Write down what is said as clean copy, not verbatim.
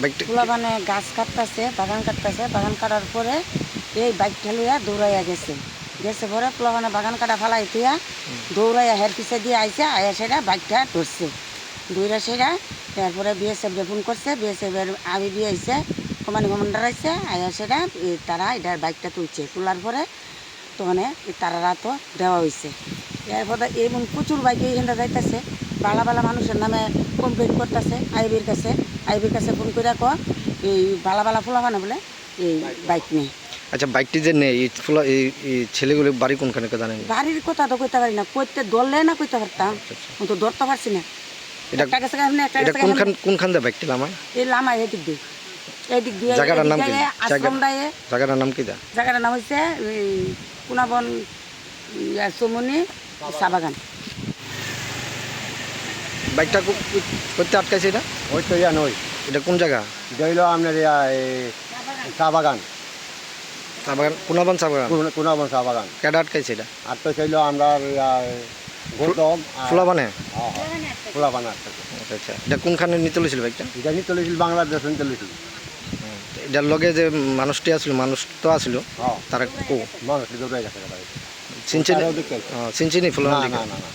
পোলাপানে গাছ কাটতেছে, বাগান কাটতেছে, বাগান কাটার পরে এই বাইকটা লইয়া দৌড়াইয়া গেছে পরে পোলাপানে বাগান কাটা ফালাই তুইয়া দৌড়াইয়া হের পিছে দিয়ে আইসে আয়া সেটা বাইকটা ধরছে দৌড়া সেটা। তারপরে বিএসএফ ফোন করছে, বিএসএফের আবি দিয়ে আইসে কমান্ডার আইসে আয়া সেটা তারা এটার বাইকটা তুলছে, তোলার পরে তখন তারা তো দেওয়া হয়েছে। এরপরে এমন প্রচুর বাইক এইখানটা যাইতেছে, বালা বালা মানুষের নামে কমপ্লেন করতেছে আইবির কাছে ফোন করে এই বালা বালা পোলাপানে বলে এই বাইক নেই। আচ্ছা, বাইকটি যে নেই এই ছেলেগুলো বাড়ি কোনখানে জানেন? বাড়ির কথা তো কইতে পারি না, কইতে ধরলে না কইতে পারতাম, তো ধরতে পারছি না। কোনখান দিয়ে বাইকটি লামায়? এই লামায় এদিক দিয়ে জায়গাটার নাম কি? জায়গাটার নাম কি? জায়গাটার নাম হচ্ছে কুনাবন চমনি চা বাগান। বাইকটা করতে আটকাইছে এটা? ওই তো নই, এটা কোন জায়গা? এটা হইল আপনার চা বাগান। চা বাগান কুনাবন চা বাগান? কুনাবন চা বাগান। কেডা আটকাইছে এটা? আর তো ছিল আমরা গৌতম ফুলাবানে? ফুলাবান আটকাইছে। আচ্ছা, এটা কোনখানে নিতে চলেছিল বাইকটা? এটা নিয়ে চলেছিল বাংলাদেশ চলেছিল। এটার লগে যে মানুষটি আসলো, মানুষ তো আসলো, তারা মানুষ দৌড়ে গেছে। চিনচিনি ফুলাবান? না না না।